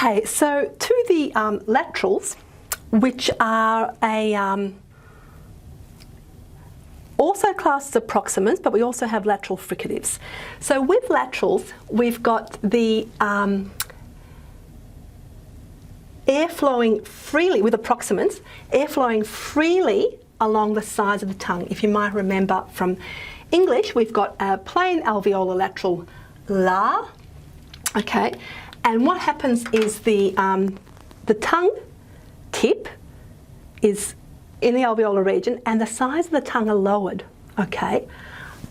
Okay, so to the laterals, which are also classed as approximants, but we also have lateral fricatives. So with laterals, we've got the air flowing freely, with approximants, air flowing freely along the sides of the tongue. If you might remember from English, we've got a plain alveolar lateral la, okay, and what happens is the tongue tip is in the alveolar region and the sides of the tongue are lowered, okay.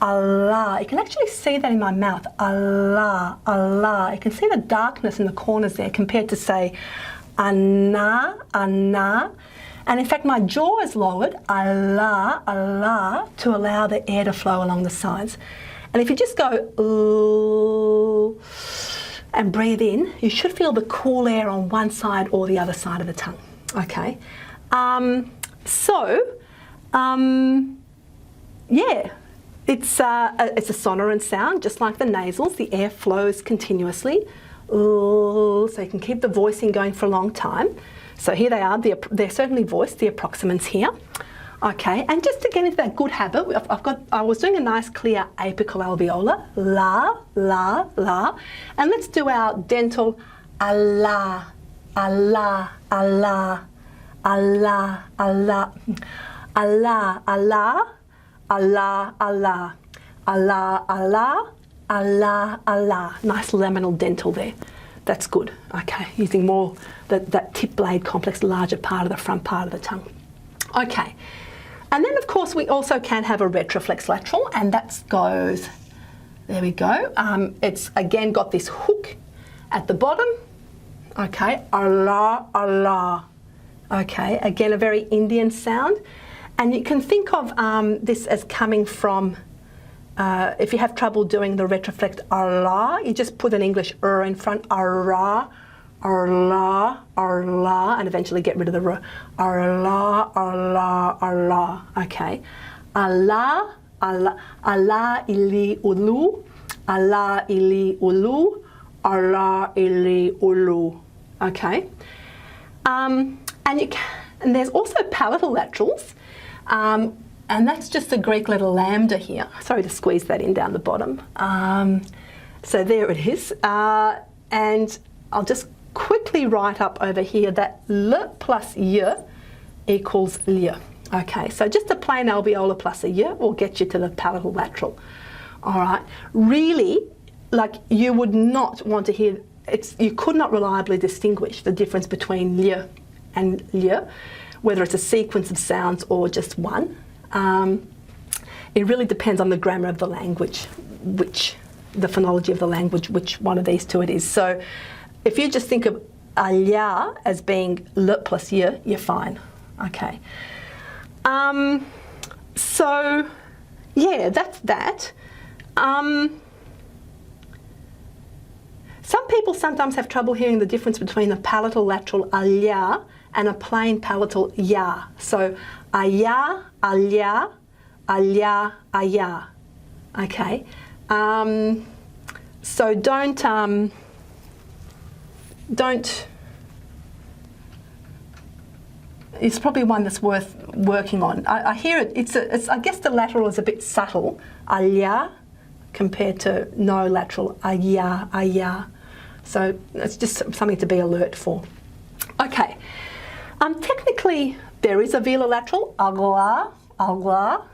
Allah, you can actually see that in my mouth, Allah, Allah. You can see the darkness in the corners there compared to, say, Anna, Anna. And in fact, my jaw is lowered, Allah, Allah, to allow the air to flow along the sides. And if you just go, ooh, and breathe in, you should feel the cool air on one side or the other side of the tongue, okay? Yeah, it's a sonorant sound, just like the nasals. The air flows continuously, ooh, so you can keep the voicing going for a long time. So here they are, they're certainly voiced, the approximants here. Okay, and just to get into that good habit, I was doing a nice clear apical alveolar, la, la, la, and let's do our dental Allah, Allah, Allah, Allah, Allah, Allah, Allah, Allah, Allah, Allah, Allah, Allah, Allah. Nice laminal dental there. That's good. Okay, using more that tip blade complex, larger part of the front part of the tongue. Okay, and then of course we also can have a retroflex lateral, and that goes, there we go. It's again got this hook at the bottom. Okay, Allah, Allah. Okay, again a very Indian sound, and you can think of this as coming from. If you have trouble doing the retroflex Allah, you just put an English in front, ara, arla, arla, and eventually get rid of the r. Arla, arla, arla. Okay. Allah, Allah, Allah ili ulu, Allah ili ulu, Allah ili ulu. Okay. And there's also palatal laterals. And that's just the Greek letter lambda here. Sorry to squeeze that in down the bottom. So there it is. And I'll just quickly write up over here that L plus Y equals L. Okay, so just a plain alveolar plus a Y will get you to the palatal lateral. All right, really, like you would not want to hear, you could not reliably distinguish the difference between L and L, whether it's a sequence of sounds or just one. It really depends on the grammar of the language, the phonology of the language, which one of these two it is. So if you just think of alya as being L plus Y, you're fine. Okay. So yeah, that's that. Some people sometimes have trouble hearing the difference between a palatal lateral alya and a plain palatal ya. So aya, alya, alya, aya. Okay. So don't. It's probably one that's worth working on. I hear it. It's. I guess the lateral is a bit subtle, alya, compared to no lateral aya, aya. So it's just something to be alert for. Okay. Technically, there is a velar lateral, agla, agla,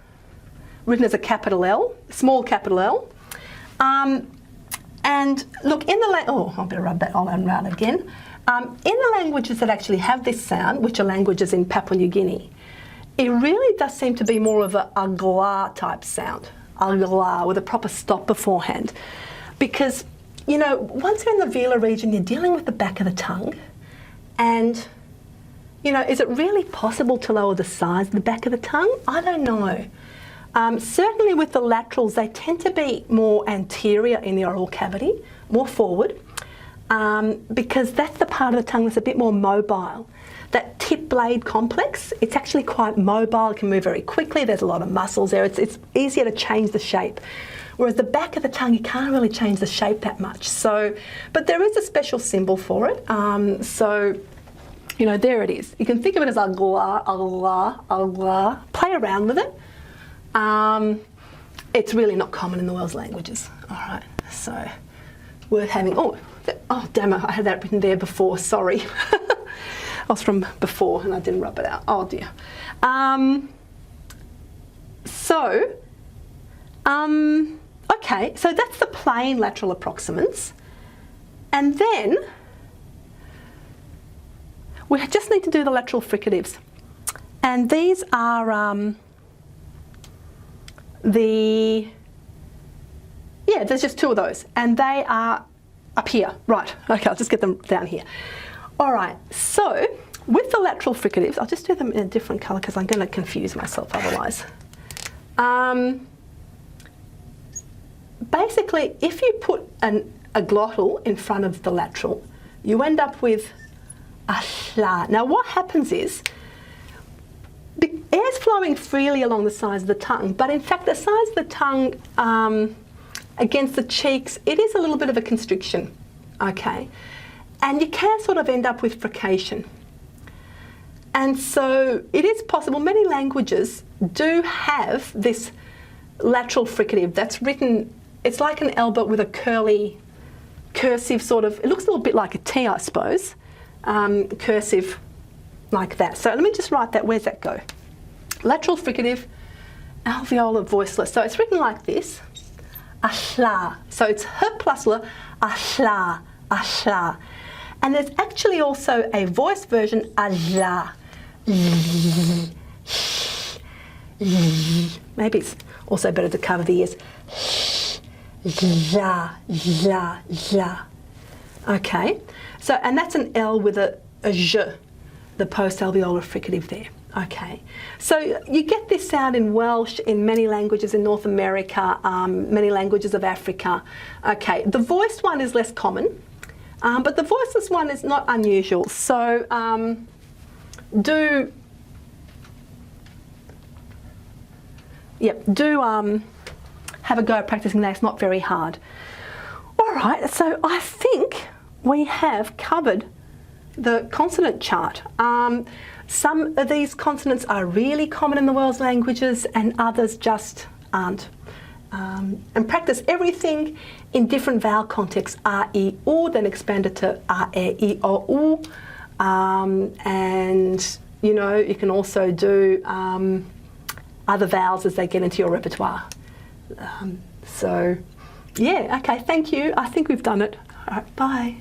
written as a capital L, small capital L. And look, in the I better rub that on and round again. In the languages that actually have this sound, which are languages in Papua New Guinea, it really does seem to be more of a agla type sound, agla, with a proper stop beforehand. Because, you know, once you're in the velar region, you're dealing with the back of the tongue, and you know, is it really possible to lower the size of the back of the tongue? I don't know. Certainly with the laterals, they tend to be more anterior in the oral cavity, more forward, because that's the part of the tongue that's a bit more mobile. That tip blade complex, it's actually quite mobile, it can move very quickly, there's a lot of muscles there, it's easier to change the shape. Whereas the back of the tongue, you can't really change the shape that much. So, but there is a special symbol for it. So, you know, there it is. You can think of it as agla, agla, agla. Play around with it. It's really not common in the world's languages. All right, so worth having. Oh damn it, I had that written there before, sorry. I was from before and I didn't rub it out. Oh dear. Okay, so that's the plain lateral approximants. And then we just need to do the lateral fricatives. And these are there's just two of those. And they are up here. Right, okay, I'll just get them down here. All right, so with the lateral fricatives, I'll just do them in a different colour because I'm going to confuse myself otherwise. Basically, if you put a glottal in front of the lateral, you end up with a hla. Now what happens is, the air's flowing freely along the sides of the tongue, but in fact the sides of the tongue against the cheeks, it is a little bit of a constriction, okay? And you can sort of end up with frication. And so it is possible, many languages do have this lateral fricative that's written, it's like an L but with a curly, cursive sort of, it looks a little bit like a T, I suppose, cursive like that. So let me just write that, where's that go? Lateral fricative, alveolar voiceless. So it's written like this, ahla. So it's h plus l, ahla, ahla. And there's actually also a voice version, ahla. Maybe it's also better to cover the ears. Ja, ja, ja. Okay, so, and that's an L with a j, the post-alveolar fricative there. Okay, so you get this sound in Welsh, in many languages in North America, many languages of Africa. Okay, the voiced one is less common, but the voiceless one is not unusual. So do have a go at practicing that. It's not very hard. All right, so I think we have covered the consonant chart. Some of these consonants are really common in the world's languages and others just aren't. And practice everything in different vowel contexts, R, E, U, then expand it to R, E, I, O, U. And, you know, you can also do other vowels as they get into your repertoire. So, yeah, okay, thank you. I think we've done it. All right, bye.